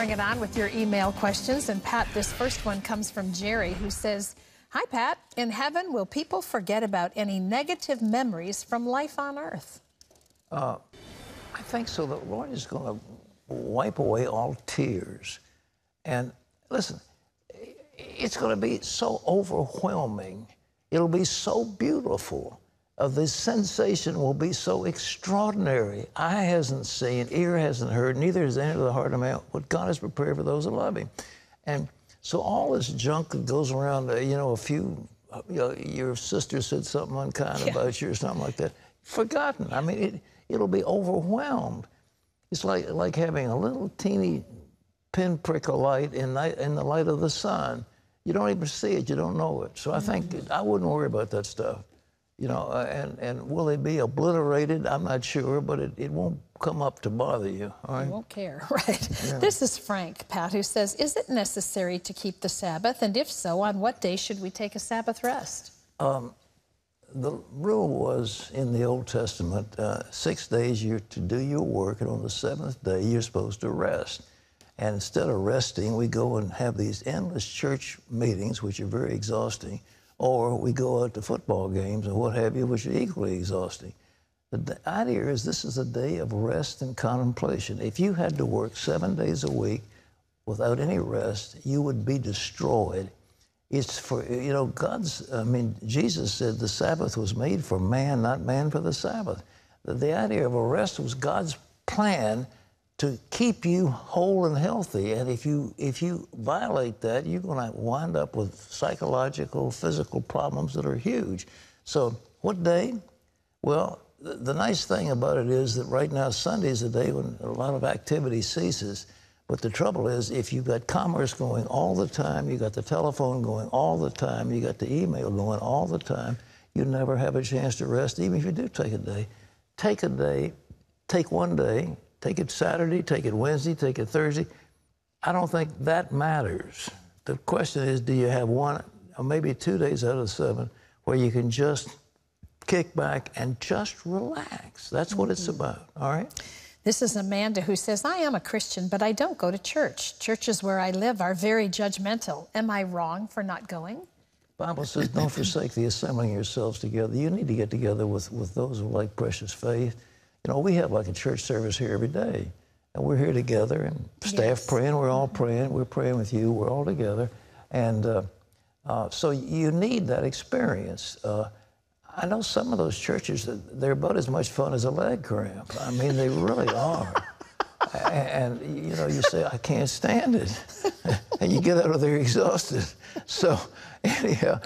bring it on with your email questions. And Pat, this first one comes from Jerry, who says, "Hi, Pat. In heaven, will people forget about any negative memories from life on earth?" I think so. The Lord is going to wipe away all tears. And listen, it's going to be so overwhelming. It'll be so beautiful. The sensation will be so extraordinary. Eye hasn't seen, ear hasn't heard, neither has entered the heart of man what God has prepared for those that love him. And so all this junk that goes around, your sister said something unkind about you or something like that, forgotten. I mean, it'll be overwhelmed. It's like having a little teeny pinprick of light in the light of the sun. You don't even see it. You don't know it. So I think I wouldn't worry about that stuff. You know, and will they be obliterated? I'm not sure, but it won't come up to bother you. All right? You won't care, right? Yeah. This is Frank, Pat, who says, "Is it necessary to keep the Sabbath? And if so, on what day should we take a Sabbath rest?" The rule was in the Old Testament, 6 days you're to do your work, and on the seventh day you're supposed to rest. And instead of resting, we go and have these endless church meetings, which are very exhausting, or we go out to football games and what have you, which are equally exhausting. The idea is this is a day of rest and contemplation. If you had to work 7 days a week without any rest, you would be destroyed. It's for, Jesus said the Sabbath was made for man, not man for the Sabbath. The idea of a rest was God's plan to keep you whole and healthy. And if you violate that, you're going to wind up with psychological, physical problems that are huge. So what day? Well, the nice thing about it is that right now Sunday is a day when a lot of activity ceases. But the trouble is, if you've got commerce going all the time, you got the telephone going all the time, you got the email going all the time, you never have a chance to rest, even if you do take a day. Take a day, take 1 day, take it Saturday, take it Wednesday, take it Thursday. I don't think that matters. The question is, do you have 1 or maybe 2 days out of 7 where you can just kick back and just relax? That's what it's about, all right? This is Amanda, who says, "I am a Christian, but I don't go to church. Churches where I live are very judgmental. Am I wrong for not going?" The Bible says, don't forsake the assembling yourselves together. You need to get together with those who like precious faith. You know, we have like a church service here every day. And we're here together, and staff praying, we're all praying. We're praying with you, we're all together. And so you need that experience. I know some of those churches, they're about as much fun as a leg cramp. I mean, they really are. And, you say, I can't stand it. And you get out of there exhausted. So, anyhow,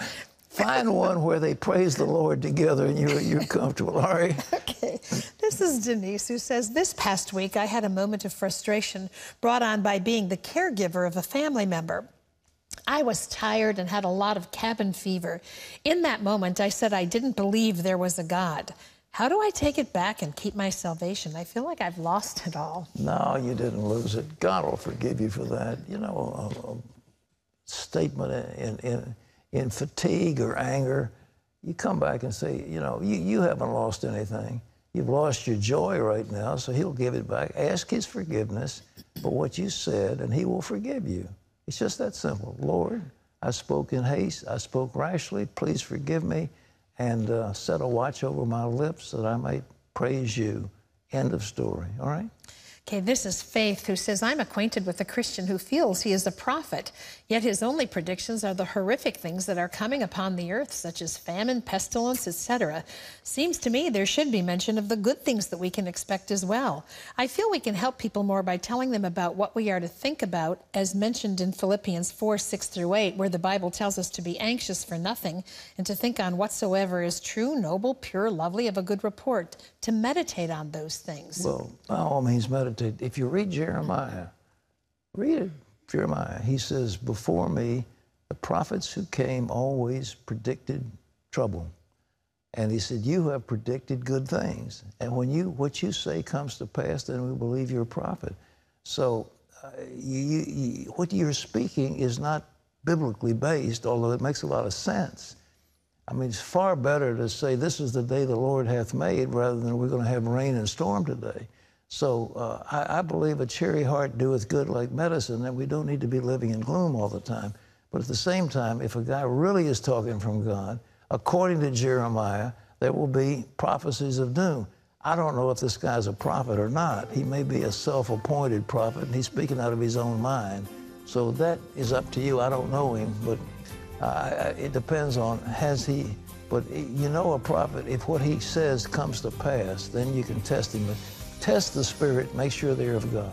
find one where they praise the Lord together and you're comfortable, all right? Okay. This is Denise, who says, "This past week I had a moment of frustration brought on by being the caregiver of a family member. I was tired and had a lot of cabin fever. In that moment, I said I didn't believe there was a God. How do I take it back and keep my salvation? I feel like I've lost it all." No, you didn't lose it. God will forgive you for that. You know, a statement in fatigue or anger, you come back and say, you haven't lost anything. You've lost your joy right now, so he'll give it back. Ask his forgiveness for what you said, and he will forgive you. It's just that simple. Lord, I spoke in haste. I spoke rashly. Please forgive me, and set a watch over my lips that I might praise you. End of story. All right? Okay, this is Faith, who says, "I'm acquainted with a Christian who feels he is a prophet, yet his only predictions are the horrific things that are coming upon the earth, such as famine, pestilence, etc. Seems to me there should be mention of the good things that we can expect as well. I feel we can help people more by telling them about what we are to think about, as mentioned in Philippians 4:6-8, where the Bible tells us to be anxious for nothing and to think on whatsoever is true, noble, pure, lovely, of a good report, to meditate on those things." Well, by all means, meditate. If you read Jeremiah, read it, Jeremiah. He says, "Before me, the prophets who came always predicted trouble." And he said, "You have predicted good things. And when what you say comes to pass, then we believe you're a prophet." So what you're speaking is not biblically based, although it makes a lot of sense. I mean, it's far better to say, "This is the day the Lord hath made," rather than "We're going to have rain and storm today." So I believe a cheery heart doeth good like medicine, and we don't need to be living in gloom all the time. But at the same time, if a guy really is talking from God, according to Jeremiah, there will be prophecies of doom. I don't know if this guy's a prophet or not. He may be a self-appointed prophet, and he's speaking out of his own mind. So that is up to you. I don't know him, but it depends on has he. But you know a prophet, if what he says comes to pass, then you can test him. Test the spirit, make sure they're of God.